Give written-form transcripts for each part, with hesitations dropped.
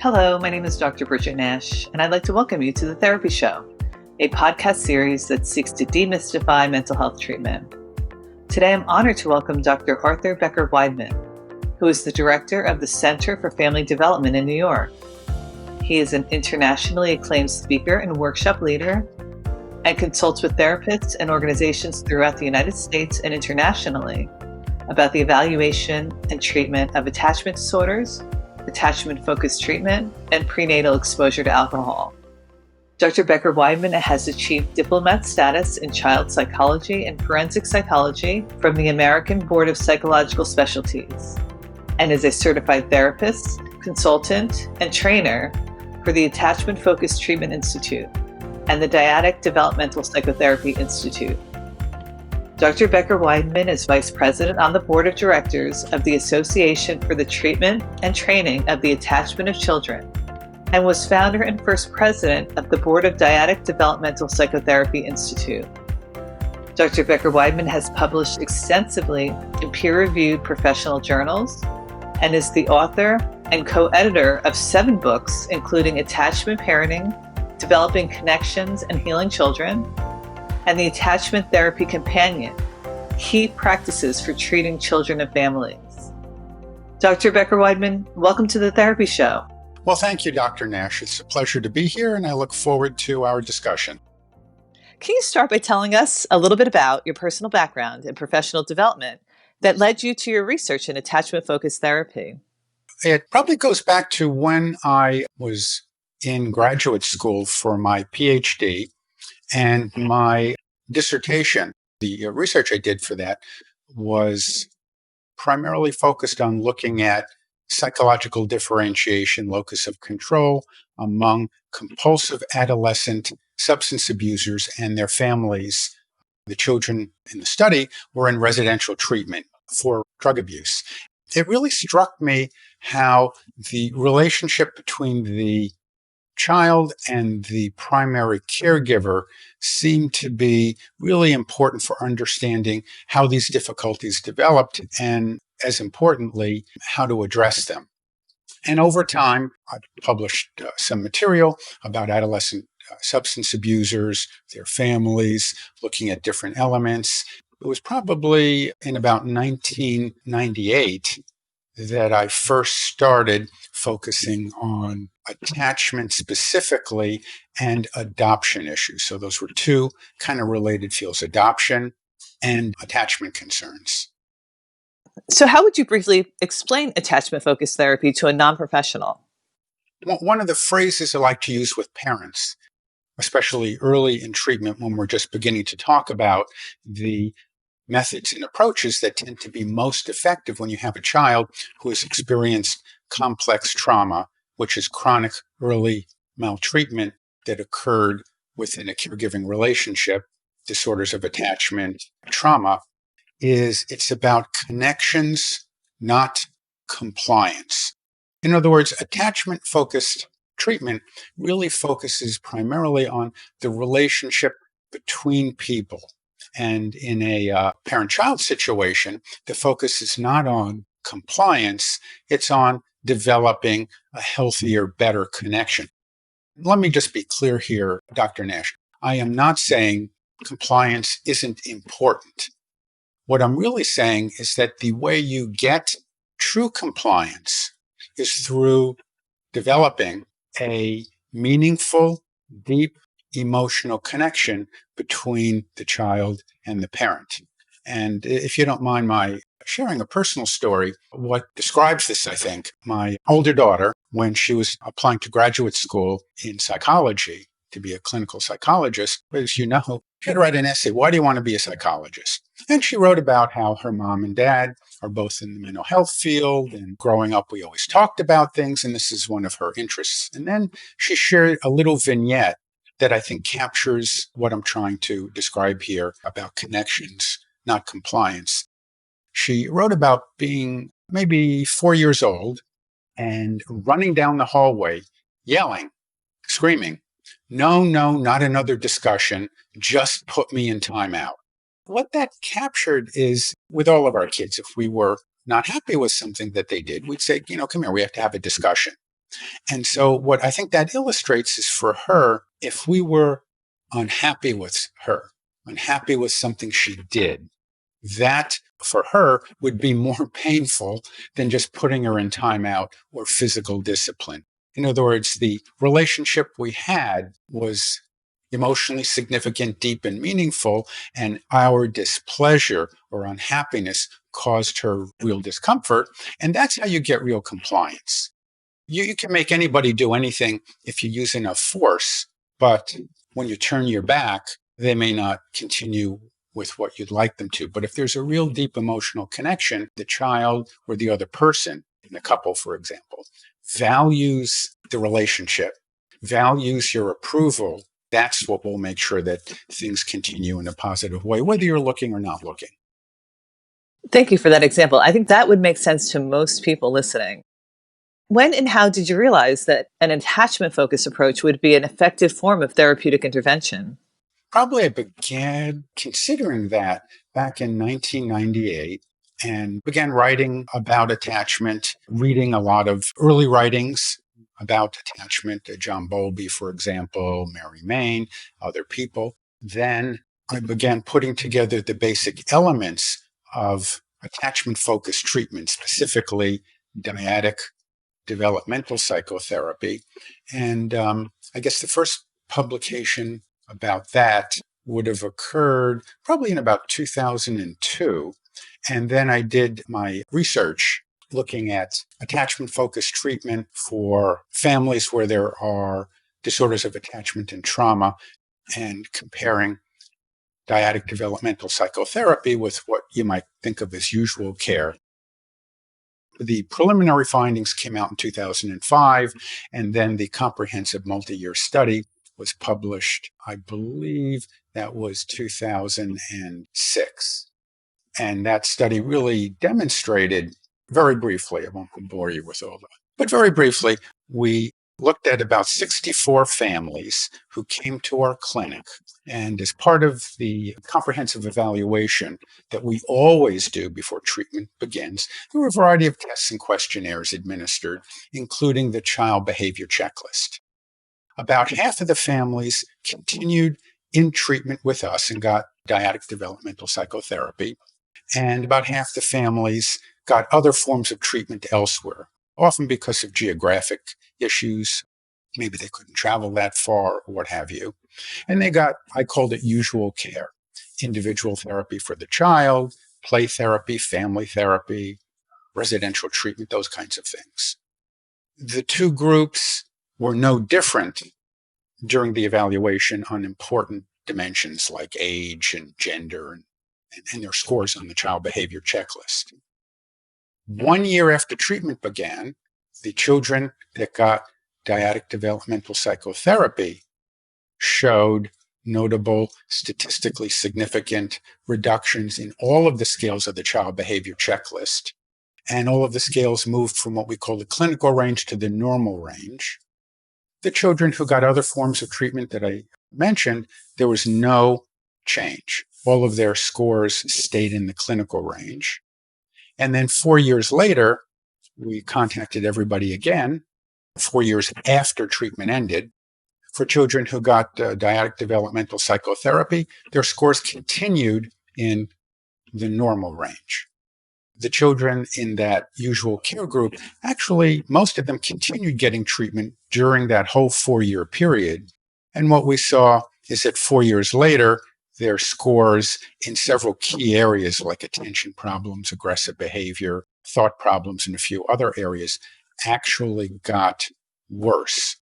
Hello, my name is Dr. Bridget Nash, and I'd like to welcome you to The Therapy Show, a podcast series that seeks to demystify mental health treatment. Today, I'm honored to welcome Dr. Arthur Becker-Weidman, who is the director of the Center for Family Development in New York. He is an internationally acclaimed speaker and workshop leader and consults with therapists and organizations throughout the United States and internationally about the evaluation and treatment of attachment disorders, attachment-focused treatment, and prenatal exposure to alcohol. Dr. Becker-Weidman has achieved Diplomate Status in child psychology and forensic psychology from the American Board of Psychological Specialties, and is a certified therapist, consultant, and trainer for the Attachment-Focused Treatment Institute and the Dyadic Developmental Psychotherapy Institute. Dr. Becker-Weidman is Vice President on the Board of Directors of the Association for the Treatment and Training of the Attachment of Children, and was founder and first president of the Board of Dyadic Developmental Psychotherapy Institute. Dr. Becker-Weidman has published extensively in peer-reviewed professional journals and is the author and co-editor of 7 books, including Attachment Parenting, Developing Connections and Healing Children, and the Attachment Therapy Companion, Key Practices for Treating Children and Families. Dr. Becker-Weidman, welcome to The Therapy Show. Well, thank you, Dr. Nash. It's a pleasure to be here, and I look forward to our discussion. Can you start by telling us a little bit about your personal background and professional development that led you to your research in attachment-focused therapy? It probably goes back to when I was in graduate school for my PhD, and my dissertation, the research I did for that, was primarily focused on looking at psychological differentiation, locus of control among compulsive adolescent substance abusers and their families. The children in the study were in residential treatment for drug abuse. It really struck me how the relationship between the child and the primary caregiver seemed to be really important for understanding how these difficulties developed and, as importantly, how to address them. And over time, I published some material about adolescent substance abusers, their families, looking at different elements. It was probably in about 1998 that I first started focusing on attachment specifically and adoption issues. So those were 2 kind of related fields, adoption and attachment concerns. So how would you briefly explain attachment-focused therapy to a non-professional? One of the phrases I like to use with parents, especially early in treatment when we're just beginning to talk about the methods and approaches that tend to be most effective when you have a child who has experienced complex trauma, which is chronic early maltreatment that occurred within a caregiving relationship, disorders of attachment, trauma, it's about connections, not compliance. In other words, attachment-focused treatment really focuses primarily on the relationship between people. And in a parent-child situation, the focus is not on compliance, it's on developing a healthier, better connection. Let me just be clear here, Dr. Nash. I am not saying compliance isn't important. What I'm really saying is that the way you get true compliance is through developing a meaningful, deep, emotional connection between the child and the parent. And if you don't mind my sharing a personal story, what describes this, I think, my older daughter, when she was applying to graduate school in psychology to be a clinical psychologist, as you know, she had to write an essay, why do you want to be a psychologist? And she wrote about how her mom and dad are both in the mental health field, and growing up, we always talked about things, and this is one of her interests. And then she shared a little vignette that I think captures what I'm trying to describe here about connections, not compliance. She wrote about being maybe 4 years old and running down the hallway, yelling, screaming, no, not another discussion, just put me in timeout. What that captured is, with all of our kids, if we were not happy with something that they did, we'd say, come here, we have to have a discussion. And so what I think that illustrates is for her, if we were unhappy with her, unhappy with something she did, that for her would be more painful than just putting her in timeout or physical discipline. In other words, the relationship we had was emotionally significant, deep, and meaningful, and our displeasure or unhappiness caused her real discomfort. And that's how you get real compliance. You can make anybody do anything if you use enough force, but when you turn your back, they may not continue with what you'd like them to. But if there's a real deep emotional connection, the child or the other person, in a couple, for example, values the relationship, values your approval, that's what will make sure that things continue in a positive way, whether you're looking or not looking. Thank you for that example. I think that would make sense to most people listening. When and how did you realize that an attachment-focused approach would be an effective form of therapeutic intervention? Probably I began considering that back in 1998 and began writing about attachment, reading a lot of early writings about attachment, John Bowlby, for example, Mary Main, other people. Then I began putting together the basic elements of attachment-focused treatment, specifically Dyadic, developmental psychotherapy. And I guess the first publication about that would have occurred probably in about 2002. And then I did my research looking at attachment focused treatment for families where there are disorders of attachment and trauma and comparing dyadic developmental psychotherapy with what you might think of as usual care. The preliminary findings came out in 2005, and then the comprehensive multi-year study was published, I believe that was 2006. And that study really demonstrated, very briefly, I won't bore you with all that, but very briefly, we looked at about 64 families who came to our clinic. And as part of the comprehensive evaluation that we always do before treatment begins, there were a variety of tests and questionnaires administered, including the child behavior checklist. About half of the families continued in treatment with us and got dyadic developmental psychotherapy, and about half the families got other forms of treatment elsewhere, often because of geographic issues. Maybe they couldn't travel that far or what have you. And they got, I called it usual care, individual therapy for the child, play therapy, family therapy, residential treatment, those kinds of things. The two groups were no different during the evaluation on important dimensions like age and gender and their scores on the child behavior checklist. 1 year after treatment began, the children that got dyadic developmental psychotherapy showed notable, statistically significant reductions in all of the scales of the child behavior checklist. And all of the scales moved from what we call the clinical range to the normal range. The children who got other forms of treatment that I mentioned, there was no change. All of their scores stayed in the clinical range. And then 4 years later, we contacted everybody again, 4 years after treatment ended. For children who got dyadic developmental psychotherapy, their scores continued in the normal range. The children in that usual care group, actually, most of them continued getting treatment during that whole 4-year period. And what we saw is that 4 years later, their scores in several key areas like attention problems, aggressive behavior, thought problems, and a few other areas actually got worse.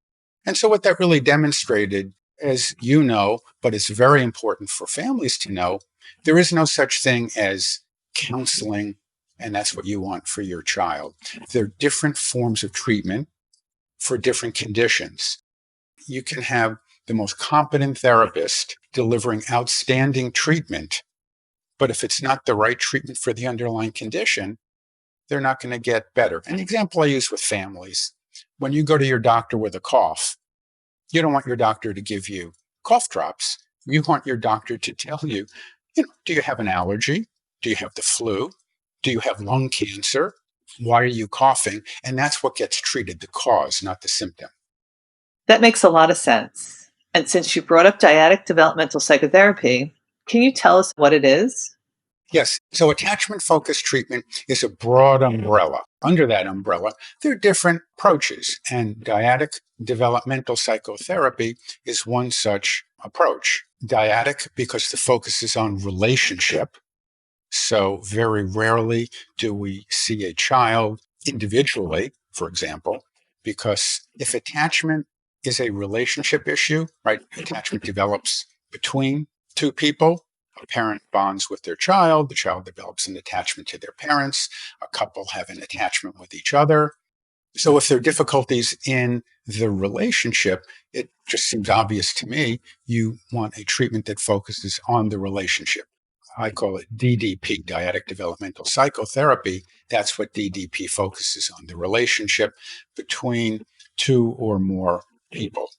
And so what that really demonstrated, as you know, but it's very important for families to know, there is no such thing as counseling, and that's what you want for your child. There are different forms of treatment for different conditions. You can have the most competent therapist delivering outstanding treatment, but if it's not the right treatment for the underlying condition, they're not going to get better. An example I use with families, when you go to your doctor with a cough, you don't want your doctor to give you cough drops. You want your doctor to tell you, do you have an allergy? Do you have the flu? Do you have lung cancer? Why are you coughing? And that's what gets treated, the cause, not the symptom. That makes a lot of sense. And since you brought up dyadic developmental psychotherapy, can you tell us what it is? Yes. So attachment focused treatment is a broad umbrella. Under that umbrella, there are different approaches, and dyadic developmental psychotherapy is one such approach. Dyadic because the focus is on relationship. So very rarely do we see a child individually, for example, because if attachment is a relationship issue, right? Attachment develops between two people. A parent bonds with their child, the child develops an attachment to their parents, a couple have an attachment with each other. So if there are difficulties in the relationship, it just seems obvious to me you want a treatment that focuses on the relationship. I call it DDP, dyadic developmental psychotherapy. That's what DDP focuses on, the relationship between two or more people.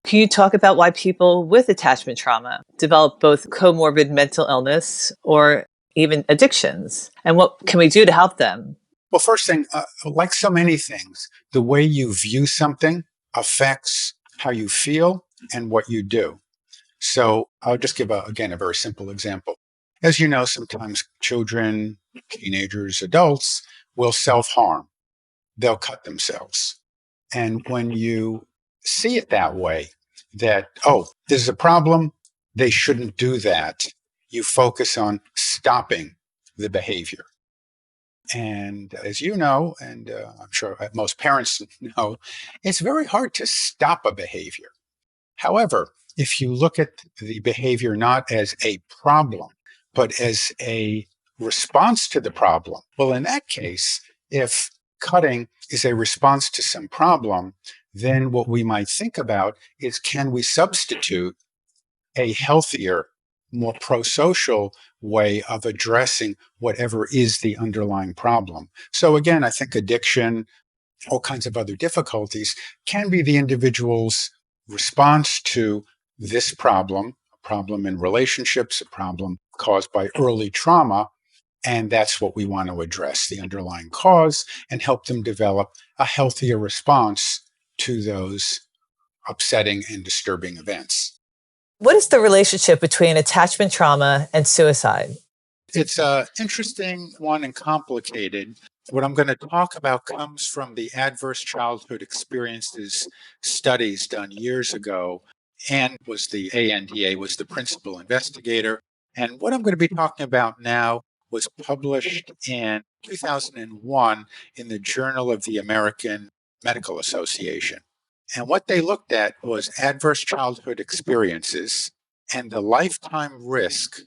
Can you talk about why people with attachment trauma develop both comorbid mental illness or even addictions? And what can we do to help them? Well, first thing, like so many things, the way you view something affects how you feel and what you do. So I'll just give, again, a very simple example. As you know, sometimes children, teenagers, adults will self-harm. They'll cut themselves. And when you see it that way, that, oh, there's a problem, they shouldn't do that, you focus on stopping the behavior. And as you know, and I'm sure most parents know, it's very hard to stop a behavior. However, if you look at the behavior not as a problem, but as a response to the problem, well, in that case, if cutting is a response to some problem, then what we might think about is, can we substitute a healthier, more pro-social way of addressing whatever is the underlying problem? So again, I think addiction, all kinds of other difficulties can be the individual's response to this problem, a problem in relationships, a problem caused by early trauma. And that's what we want to address, the underlying cause, and help them develop a healthier response to those upsetting and disturbing events. What is the relationship between attachment trauma and suicide? It's an interesting one and complicated. What I'm going to talk about comes from the adverse childhood experiences studies done years ago. And was the ANDA was the principal investigator. And what I'm going to be talking about now was published in 2001 in the Journal of the American Medical Association. And what they looked at was adverse childhood experiences and the lifetime risk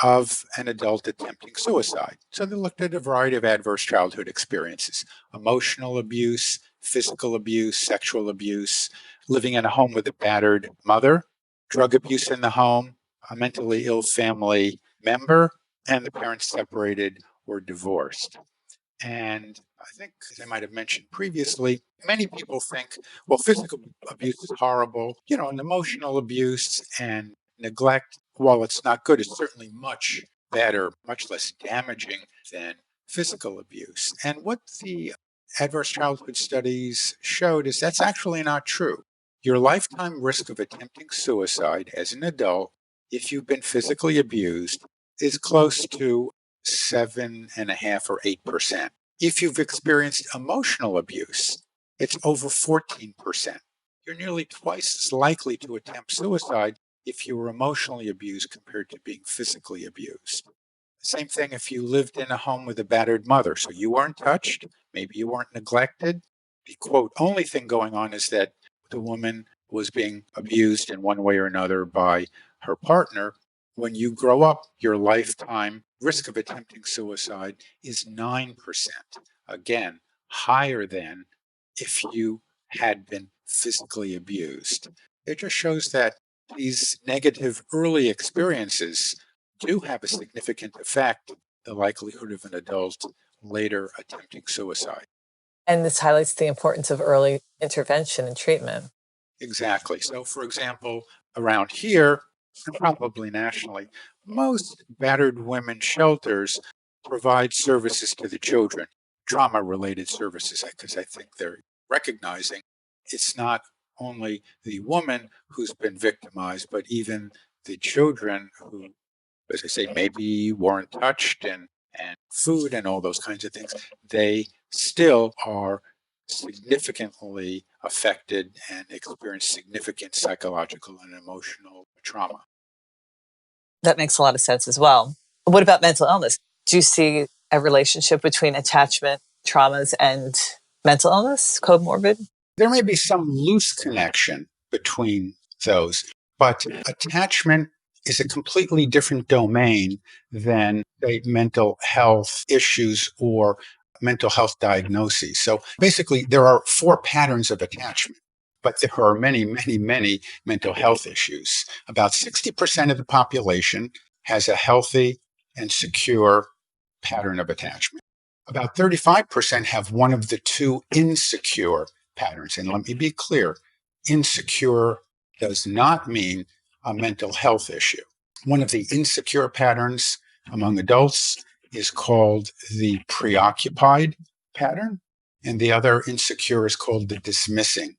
of an adult attempting suicide. So they looked at a variety of adverse childhood experiences: emotional abuse, physical abuse, sexual abuse, living in a home with a battered mother, drug abuse in the home, a mentally ill family member, and the parents separated or divorced. And I think, as I might have mentioned previously, many people think, well, physical abuse is horrible, and emotional abuse and neglect, while it's not good, is certainly much better, much less damaging than physical abuse. And what the adverse childhood studies showed is that's actually not true. Your lifetime risk of attempting suicide as an adult, if you've been physically abused, is close to 7.5 or 8%. If you've experienced emotional abuse, it's over 14%. You're nearly twice as likely to attempt suicide if you were emotionally abused compared to being physically abused. Same thing if you lived in a home with a battered mother. So you weren't touched, maybe you weren't neglected. The quote, only thing going on is that the woman was being abused in one way or another by her partner. When you grow up, your lifetime risk of attempting suicide is 9%. Again, higher than if you had been physically abused. It just shows that these negative early experiences do have a significant effect on the likelihood of an adult later attempting suicide. And this highlights the importance of early intervention and treatment. Exactly. So, for example, around here, and probably nationally, most battered women shelters provide services to the children. trauma-related services, because I think they're recognizing it's not only the woman who's been victimized, but even the children who, as I say, maybe weren't touched and food and all those kinds of things, they still are significantly affected and experience significant psychological and emotional trauma. That makes a lot of sense as well. What about mental illness? Do you see a relationship between attachment traumas and mental illness, comorbid? There may be some loose connection between those, but attachment is a completely different domain than, say, mental health issues or mental health diagnoses. So basically, there are 4 patterns of attachment, but there are many, many, many mental health issues. About 60% of the population has a healthy and secure pattern of attachment. About 35% have one of the 2 insecure patterns. And let me be clear, insecure does not mean a mental health issue. One of the insecure patterns among adults is called the preoccupied pattern, and the other insecure is called the dismissing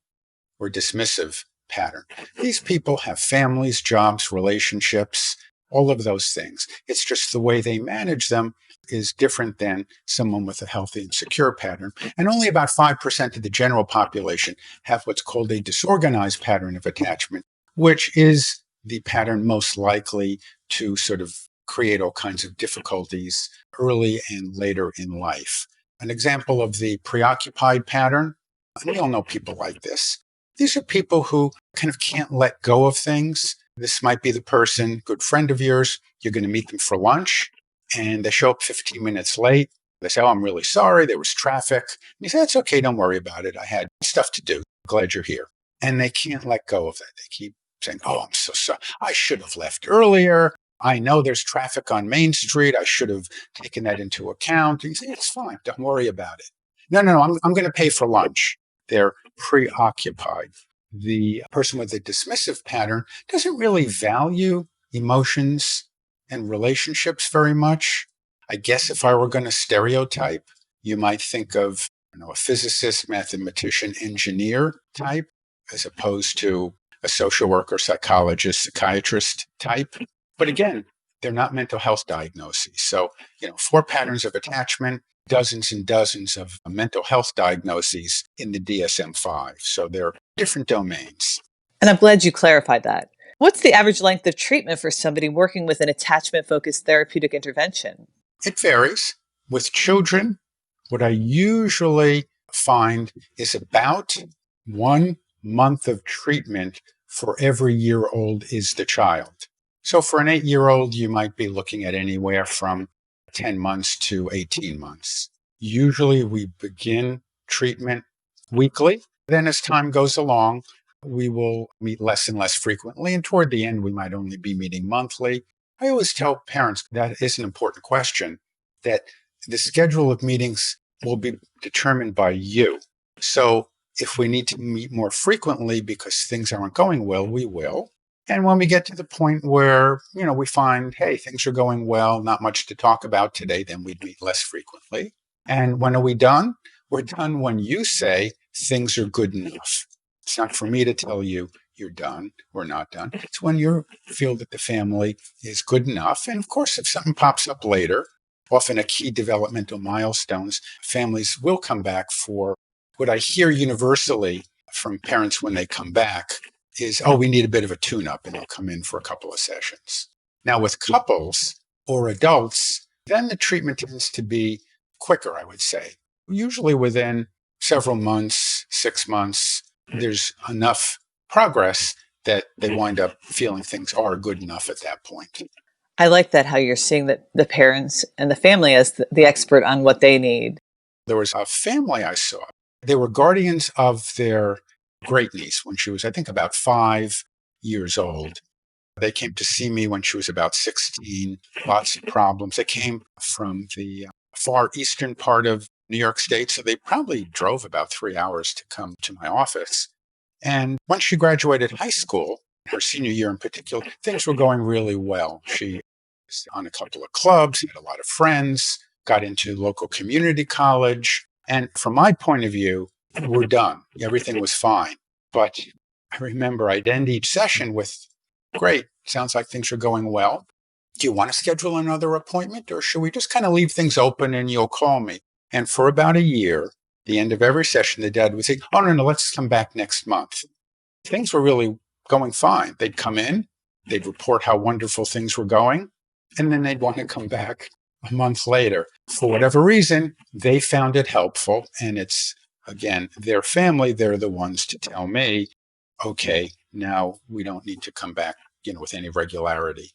or dismissive pattern. These people have families, jobs, relationships, all of those things. It's just the way they manage them is different than someone with a healthy and secure pattern. And only about 5% of the general population have what's called a disorganized pattern of attachment, which is the pattern most likely to sort of create all kinds of difficulties early and later in life. An example of the preoccupied pattern, and we all know people like this. These are people who kind of can't let go of things. This might be the person, good friend of yours, you're going to meet them for lunch, and they show up 15 minutes late. They say, oh, I'm really sorry, there was traffic. And you say, it's okay, don't worry about it. I had stuff to do. Glad you're here. And they can't let go of that. They keep saying, oh, I'm so sorry. I should have left earlier. I know there's traffic on Main Street. I should have taken that into account. And you say, it's fine, don't worry about it. No, I'm going to pay for lunch. They're preoccupied. The person with a dismissive pattern doesn't really value emotions and relationships very much. I guess if I were going to stereotype, you might think of a physicist, mathematician, engineer type, as opposed to a social worker, psychologist, psychiatrist type. But again, they're not mental health diagnoses. So, 4 patterns of attachment, dozens and dozens of mental health diagnoses in the DSM-5. So they're different domains. And I'm glad you clarified that. What's the average length of treatment for somebody working with an attachment-focused therapeutic intervention? It varies. With children, what I usually find is about 1 month of treatment for every year old is the child. So for an 8-year-old, you might be looking at anywhere from 10 months to 18 months. Usually we begin treatment weekly. Then as time goes along, we will meet less and less frequently. And toward the end, we might only be meeting monthly. I always tell parents that is an important question, that the schedule of meetings will be determined by you. So if we need to meet more frequently because things aren't going well, we will. And when we get to the point where, we find, hey, things are going well, not much to talk about today, then we'd meet less frequently. And when are we done? We're done when you say things are good enough. It's not for me to tell you you're done or not done. It's when you feel that the family is good enough. And of course, if something pops up later, often a key developmental milestones, families will come back for what I hear universally from parents when they come back is, oh, we need a bit of a tune-up, and they'll come in for a couple of sessions. Now, with couples or adults, then the treatment tends to be quicker, I would say. Usually within several months, 6 months, there's enough progress that they wind up feeling things are good enough at that point. I like that, how you're seeing that the parents and the family as the expert on what they need. There was a family I saw. They were guardians of their great niece when she was, I think, about 5 years old. They came to see me when she was about 16, lots of problems. They came from the far eastern part of New York State, so they probably drove about 3 hours to come to my office. And once she graduated high school, her senior year in particular, things were going really well. She was on a couple of clubs, had a lot of friends. got into local community college. And from my point of view, we're done. Everything was fine. But I remember I'd end each session with, great, sounds like things are going well. Do you want to schedule another appointment, or should we just kind of leave things open and you'll call me? And for about a year, the end of every session, the dad would say, oh, no, let's come back next month. Things were really going fine. They'd come in, they'd report how wonderful things were going, and then they'd want to come back a month later. For whatever reason, they found it helpful. And it's, again, their family. They're the ones to tell me, okay, now we don't need to come back, with any regularity.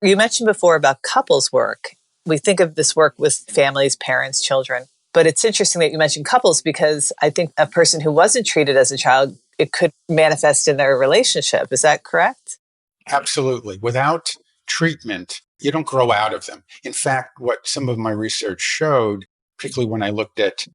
You mentioned before about couples work. We think of this work with families, parents, children, but it's interesting that you mentioned couples because I think a person who wasn't treated as a child, it could manifest in their relationship. Is that correct? Absolutely. Without treatment, you don't grow out of them. In fact, what some of my research showed, particularly when I looked at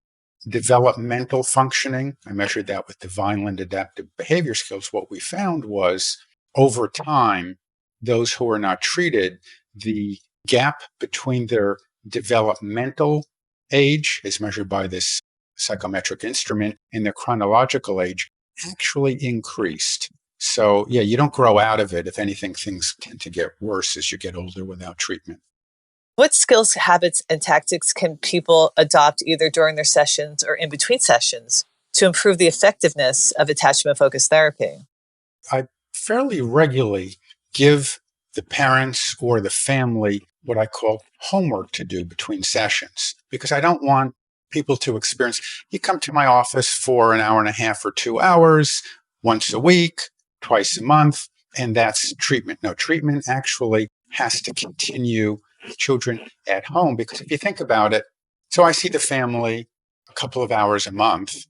developmental functioning, I measured that with the Vineland adaptive behavior skills. What we found was over time, those who are not treated, the gap between their developmental age, as measured by this psychometric instrument, and their chronological age actually increased. So, yeah, you don't grow out of it. If anything, things tend to get worse as you get older without treatment. What skills, habits, and tactics can people adopt either during their sessions or in between sessions to improve the effectiveness of attachment-focused therapy? I fairly regularly give the parents or the family what I call homework to do between sessions, because I don't want people to experience, you come to my office for an hour and a half or 2 hours, once a week, twice a month, and that's treatment. No, treatment actually has to continue with children at home, because if you think about it, so I see the family a couple of hours a month.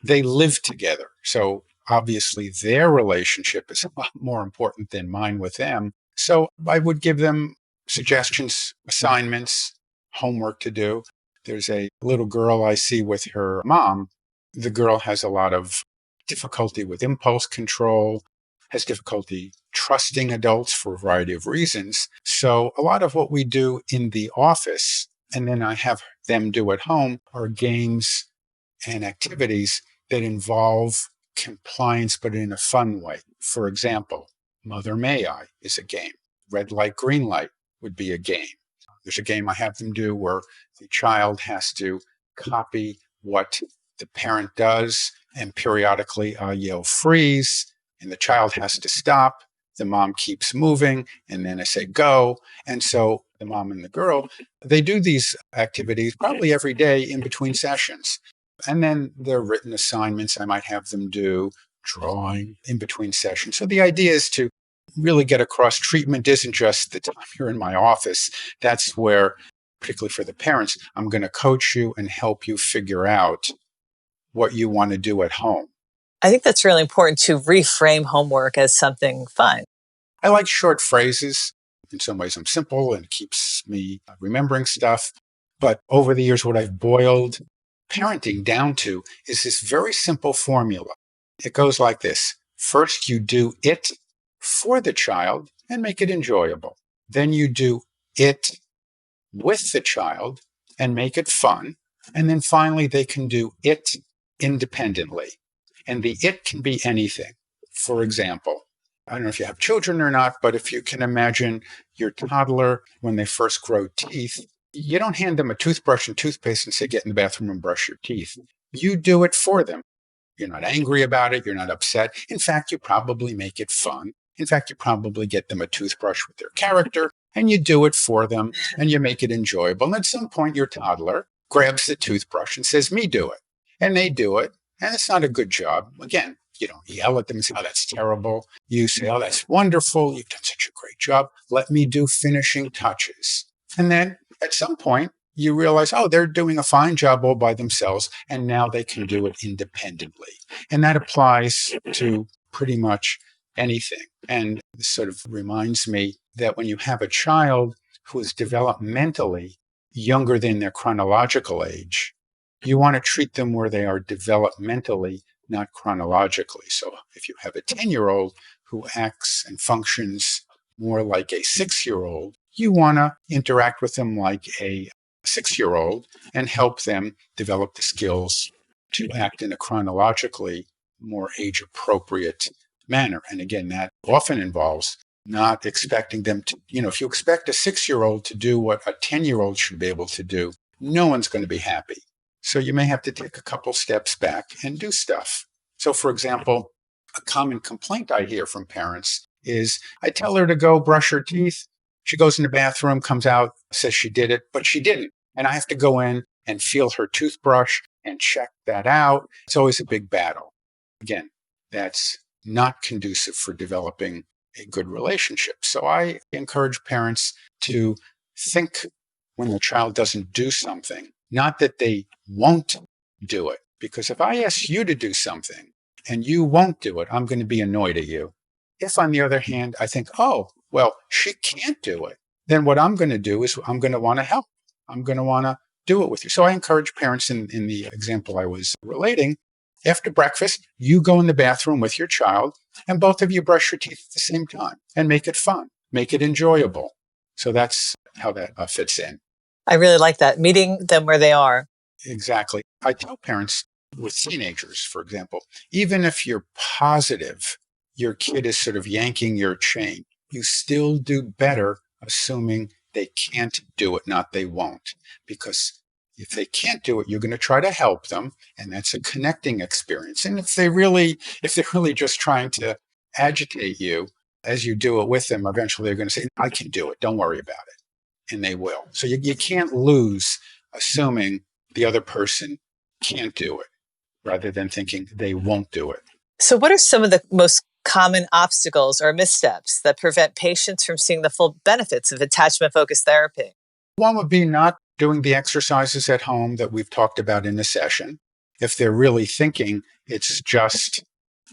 They live together. So obviously their relationship is a lot more important than mine with them. So I would give them suggestions, assignments, homework to do. There's a little girl I see with her mom. The girl has a lot of difficulty with impulse control, has difficulty trusting adults for a variety of reasons. So a lot of what we do in the office, and then I have them do at home, are games and activities that involve compliance, but in a fun way. For example, Mother May I is a game. Red light, green light would be a game. There's a game I have them do where the child has to copy what the parent does, and periodically I yell freeze, and the child has to stop. The mom keeps moving, and then I say go. And so the mom and the girl, they do these activities probably every day in between sessions. And then there are written assignments I might have them do, drawing in between sessions. So the idea is to really get across treatment isn't just the time you're in my office. That's where, particularly for the parents, I'm going to coach you and help you figure out what you want to do at home. I think that's really important to reframe homework as something fun. I like short phrases. In some ways, I'm simple and it keeps me remembering stuff. But over the years, what I've boiled parenting down to is this very simple formula. It goes like this. First, you do it for the child and make it enjoyable. Then you do it with the child and make it fun. And then finally, they can do it independently. And the it can be anything. For example, I don't know if you have children or not, but if you can imagine your toddler when they first grow teeth, you don't hand them a toothbrush and toothpaste and say, get in the bathroom and brush your teeth. You do it for them. You're not angry about it. You're not upset. In fact, you probably make it fun. In fact, you probably get them a toothbrush with their character and you do it for them and you make it enjoyable. And at some point, your toddler grabs the toothbrush and says, me do it. And they do it. And it's not a good job. Again, you don't yell at them and say, oh, that's terrible. You say, oh, that's wonderful. You've done such a great job. Let me do finishing touches. And then at some point, you realize, oh, they're doing a fine job all by themselves, and now they can do it independently. And that applies to pretty much anything. And this sort of reminds me that when you have a child who is developmentally younger than their chronological age, you want to treat them where they are developmentally, not chronologically. So if you have a 10-year-old who acts and functions more like a 6-year-old, you want to interact with them like a 6-year-old and help them develop the skills to act in a chronologically more age-appropriate manner. And again, that often involves not expecting them to, if you expect a 6-year-old to do what a 10-year-old should be able to do, no one's going to be happy. So you may have to take a couple steps back and do stuff. So, for example, a common complaint I hear from parents is I tell her to go brush her teeth. She goes in the bathroom, comes out, says she did it, but she didn't. And I have to go in and feel her toothbrush and check that out. It's always a big battle. Again, that's not conducive for developing a good relationship. So I encourage parents to think when the child doesn't do something, not that they won't do it. Because if I ask you to do something and you won't do it, I'm going to be annoyed at you. If, on the other hand, I think, oh, well, she can't do it, then what I'm going to do is I'm going to want to help. I'm going to want to do it with you. So I encourage parents in the example I was relating, after breakfast, you go in the bathroom with your child and both of you brush your teeth at the same time and make it fun, make it enjoyable. So that's how that fits in. I really like that, meeting them where they are. Exactly. I tell parents with teenagers, for example, even if you're positive your kid is sort of yanking your chain, you still do better assuming they can't do it, not they won't. Because if they can't do it, you're going to try to help them, and that's a connecting experience. And if they're really just trying to agitate you as you do it with them, eventually they're going to say, I can do it. Don't worry about it. And they will. So you can't lose assuming the other person can't do it rather than thinking they won't do it. So what are some of the most common obstacles or missteps that prevent patients from seeing the full benefits of attachment-focused therapy? One would be not doing the exercises at home that we've talked about in the session. If they're really thinking it's just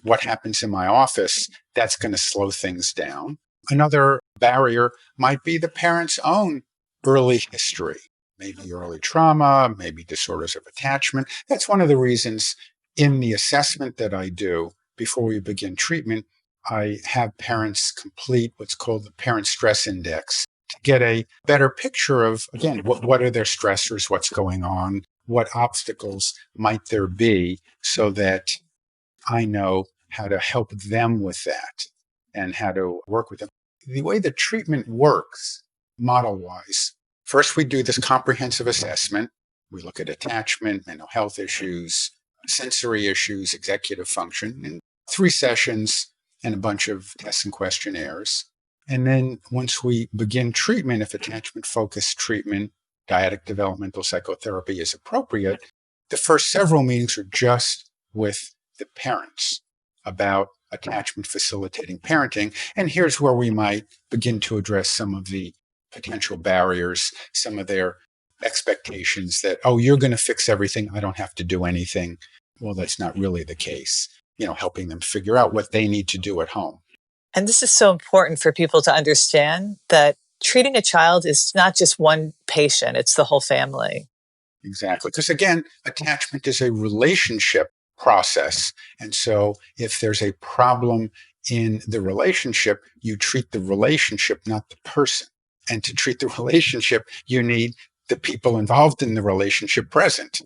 what happens in my office, that's going to slow things down. Another barrier might be the parent's own early history, maybe early trauma, maybe disorders of attachment. That's one of the reasons in the assessment that I do before we begin treatment, I have parents complete what's called the Parent Stress Index to get a better picture of, again, what are their stressors, what's going on, what obstacles might there be, so that I know how to help them with that and how to work with them. The way the treatment works, model-wise, first we do this comprehensive assessment. We look at attachment, mental health issues, sensory issues, executive function, in 3 sessions and a bunch of tests and questionnaires. And then once we begin treatment, if attachment-focused treatment, Dyadic developmental psychotherapy is appropriate, the first several meetings are just with the parents about attachment facilitating parenting. And here's where we might begin to address some of the potential barriers, some of their expectations that, oh, you're going to fix everything. I don't have to do anything. Well, that's not really the case. Helping them figure out what they need to do at home. And this is so important for people to understand that treating a child is not just one patient, it's the whole family. Exactly. Because again, attachment is a relationship process. And so if there's a problem in the relationship, you treat the relationship, not the person. And to treat the relationship, you need the people involved in the relationship present.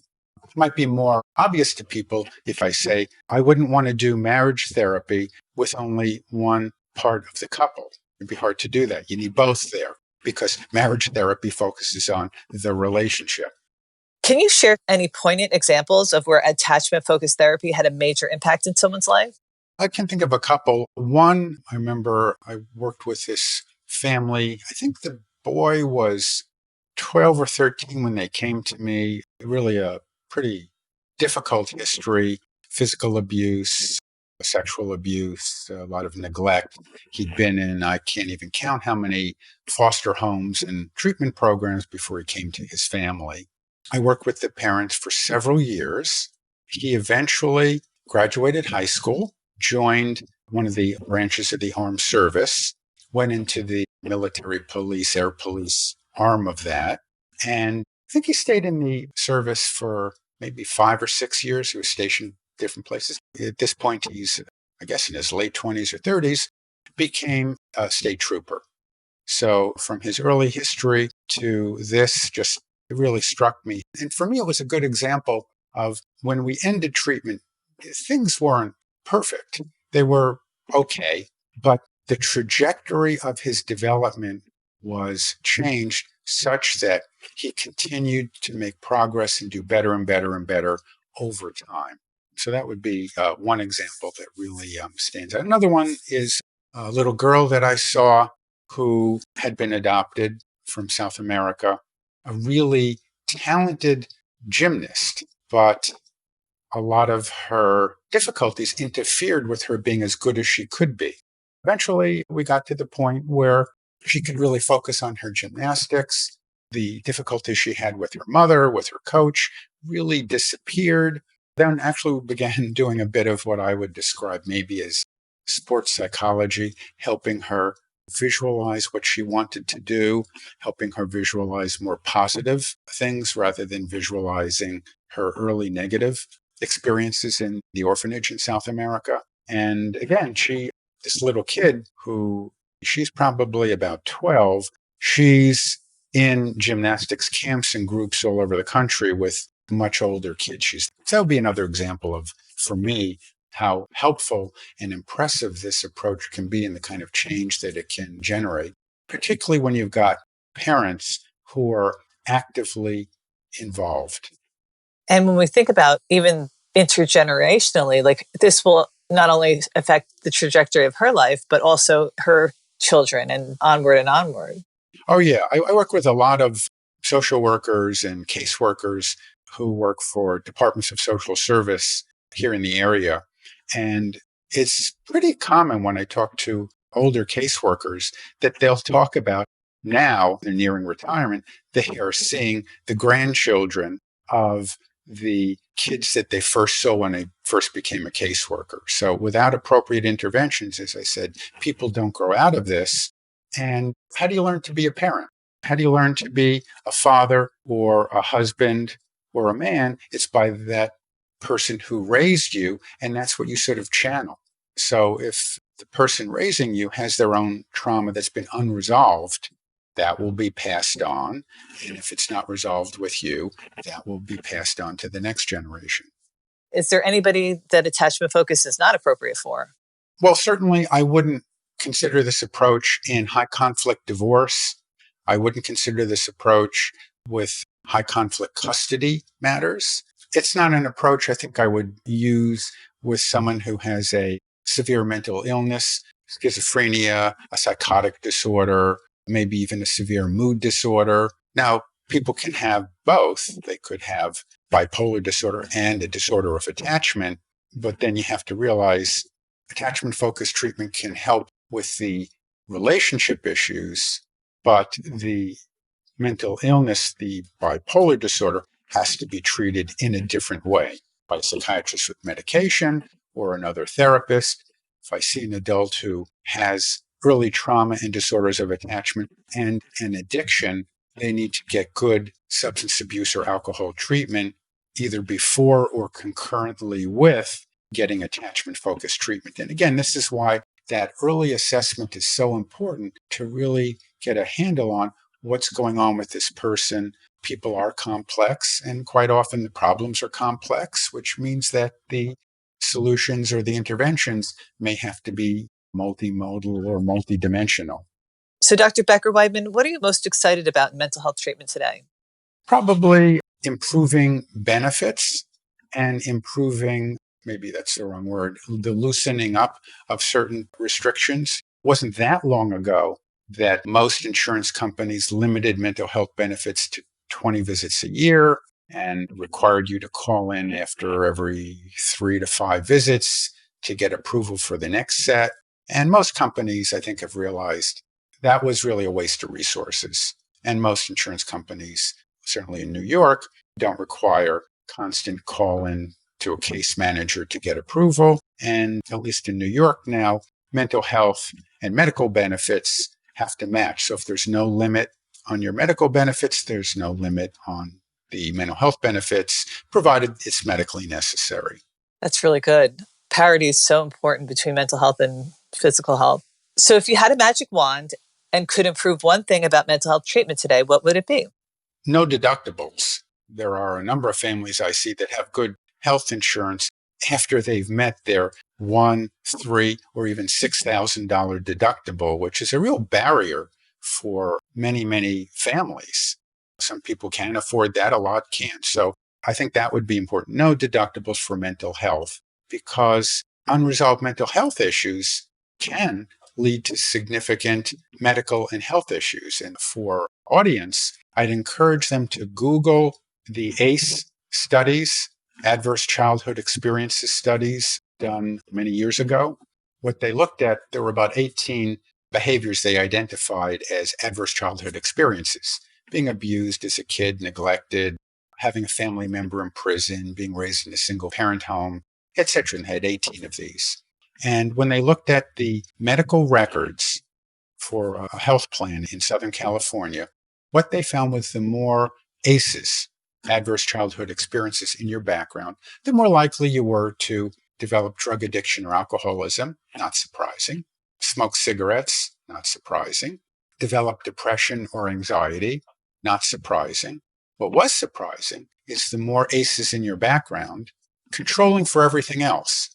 It might be more obvious to people if I say, I wouldn't want to do marriage therapy with only one part of the couple. It'd be hard to do that. You need both there because marriage therapy focuses on the relationship. Can you share any poignant examples of where attachment-focused therapy had a major impact in someone's life? I can think of a couple. One, I remember I worked with this family. I think the boy was 12 or 13 when they came to me. Really a pretty difficult history, physical abuse, sexual abuse, a lot of neglect. He'd been in, I can't even count how many foster homes and treatment programs before he came to his family. I worked with the parents for several years. He eventually graduated high school, joined one of the branches of the armed service, went into the military police, air police arm of that. And I think he stayed in the service for maybe 5 or 6 years. He was stationed different places. At this point, he's, I guess, in his late 20s or 30s, became a state trooper. So from his early history to this, just it really struck me. And for me, it was a good example of when we ended treatment, things weren't perfect. They were okay, but the trajectory of his development was changed such that he continued to make progress and do better and better and better over time. So that would be one example that really stands out. Another one is a little girl that I saw who had been adopted from South America, a really talented gymnast, but a lot of her difficulties interfered with her being as good as she could be. Eventually, we got to the point where she could really focus on her gymnastics. The difficulties she had with her mother, with her coach, really disappeared. Then actually we began doing a bit of what I would describe maybe as sports psychology, helping her visualize what she wanted to do, helping her visualize more positive things rather than visualizing her early negative experiences in the orphanage in South America. And again, this little kid who she's probably about 12, she's in gymnastics camps and groups all over the country with much older kids. That would be another example of, for me, how helpful and impressive this approach can be and the kind of change that it can generate, particularly when you've got parents who are actively involved. And when we think about even intergenerationally, like this will not only affect the trajectory of her life, but also her children and onward and onward. Oh, yeah. I work with a lot of social workers and caseworkers who work for departments of social service here in the area. And it's pretty common when I talk to older caseworkers that they'll talk about now they're nearing retirement, they are seeing the grandchildren of the kids that they first saw when they first became a caseworker. So without appropriate interventions, as I said, people don't grow out of this. And how do you learn to be a parent? How do you learn to be a father or a husband or a man? It's by that person who raised you, and that's what you sort of channel. So if the person raising you has their own trauma that's been unresolved, that will be passed on. And if it's not resolved with you, that will be passed on to the next generation. Is there anybody that attachment focus is not appropriate for? Well, certainly I wouldn't consider this approach in high conflict divorce. I wouldn't consider this approach with high conflict custody matters. It's not an approach I think I would use with someone who has a severe mental illness, schizophrenia, a psychotic disorder, maybe even a severe mood disorder. Now, people can have both. They could have bipolar disorder and a disorder of attachment, but then you have to realize attachment-focused treatment can help with the relationship issues, but the mental illness, the bipolar disorder, has to be treated in a different way by a psychiatrist with medication or another therapist. If I see an adult who has early trauma and disorders of attachment and an addiction, they need to get good substance abuse or alcohol treatment either before or concurrently with getting attachment-focused treatment. And again, this is why that early assessment is so important to really get a handle on what's going on with this person. People are complex, and quite often the problems are complex, which means that the solutions or the interventions may have to be multimodal or multidimensional. So, Dr. Becker-Weidman, what are you most excited about in mental health treatment today? Probably improving benefits and improving, maybe that's the wrong word, the loosening up of certain restrictions. It wasn't that long ago that most insurance companies limited mental health benefits to 20 visits a year and required you to call in after every 3 to 5 visits to get approval for the next set. And most companies, I think, have realized that was really a waste of resources. And most insurance companies, certainly in New York, don't require constant call-in to a case manager to get approval. And at least in New York now, mental health and medical benefits have to match. So if there's no limit on your medical benefits, there's no limit on the mental health benefits, provided it's medically necessary. That's really good. Parity is so important between mental health and physical health. So if you had a magic wand and could improve one thing about mental health treatment today, what would it be? no deductibles. There are a number of families I see that have good health insurance after they've met their $1, $3, or even $6,000 deductible, which is a real barrier for many, many families. Some people can afford that, a lot can't. So I think that would be important. No deductibles for mental health, because unresolved mental health issues can lead to significant medical and health issues. And for audience, I'd encourage them to Google the ACE studies, Adverse Childhood Experiences studies done many years ago. What they looked at, there were about 18 behaviors they identified as adverse childhood experiences: being abused as a kid, neglected, having a family member in prison, being raised in a single parent home, etc. And had 18 of these. And when they looked at the medical records for a health plan in Southern California, what they found was the more ACEs, adverse childhood experiences, in your background, the more likely you were to develop drug addiction or alcoholism, not surprising. Smoke cigarettes, not surprising. Develop depression or anxiety, not surprising. What was surprising is the more ACEs in your background, controlling for everything else: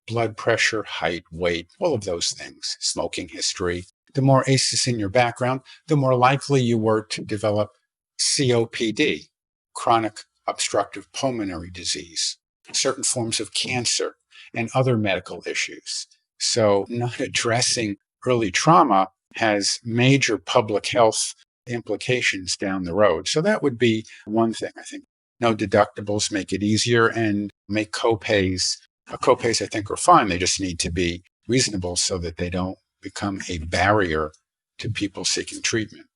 blood pressure, height, weight, all of those things, smoking history. The more ACEs in your background, the more likely you were to develop COPD, chronic obstructive pulmonary disease, certain forms of cancer, and other medical issues. So not addressing early trauma has major public health implications down the road. So that would be one thing. I think no deductibles make it easier, and make copays. Copays, I think, are fine. They just need to be reasonable so that they don't become a barrier to people seeking treatment.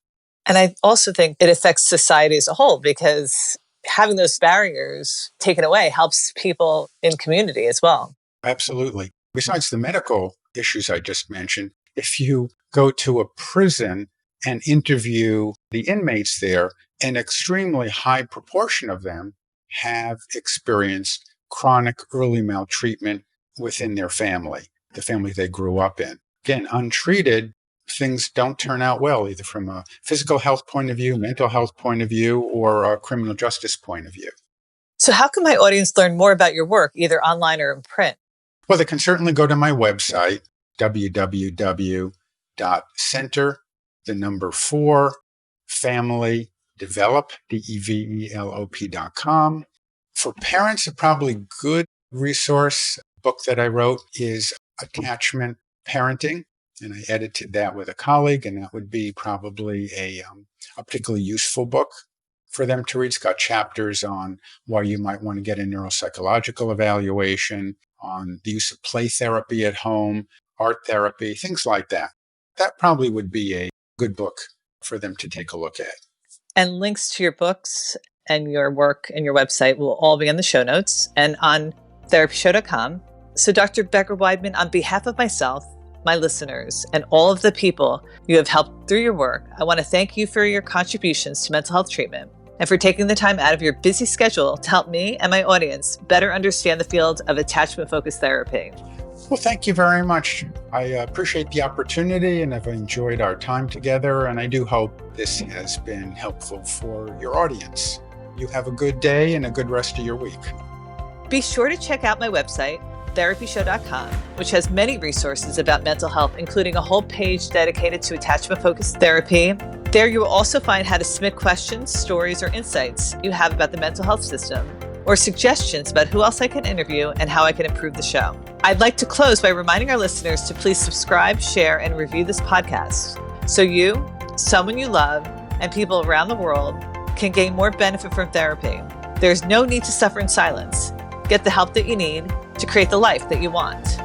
And I also think it affects society as a whole, because having those barriers taken away helps people in community as well. Absolutely. Besides the medical issues I just mentioned, if you go to a prison and interview the inmates there, an extremely high proportion of them have experienced chronic early maltreatment within their family, the family they grew up in. Again, untreated, things don't turn out well, either from a physical health point of view, mental health point of view, or a criminal justice point of view. So how can my audience learn more about your work, either online or in print? Well, they can certainly go to my website, www.center4familydevelop.com. For parents, a probably good resource book that I wrote is Attachment Parenting, and I edited that with a colleague, and that would be probably a particularly useful book for them to read. It's got chapters on why you might want to get a neuropsychological evaluation, on the use of play therapy at home, art therapy, things like that. That probably would be a good book for them to take a look at. And links to your books and your work and your website will all be in the show notes and on therapyshow.com. So Dr. Becker-Weidman, on behalf of myself, my listeners, and all of the people you have helped through your work, I want to thank you for your contributions to mental health treatment and for taking the time out of your busy schedule to help me and my audience better understand the field of attachment-focused therapy. Well, thank you very much. I appreciate the opportunity, and I've enjoyed our time together, and I do hope this has been helpful for your audience. You have a good day and a good rest of your week. Be sure to check out my website, therapyshow.com, which has many resources about mental health, including a whole page dedicated to attachment-focused therapy. There you will also find how to submit questions, stories, or insights you have about the mental health system, or suggestions about who else I can interview and how I can improve the show. I'd like to close by reminding our listeners to please subscribe, share, and review this podcast so you, someone you love, and people around the world can gain more benefit from therapy. There's no need to suffer in silence. Get the help that you need to create the life that you want.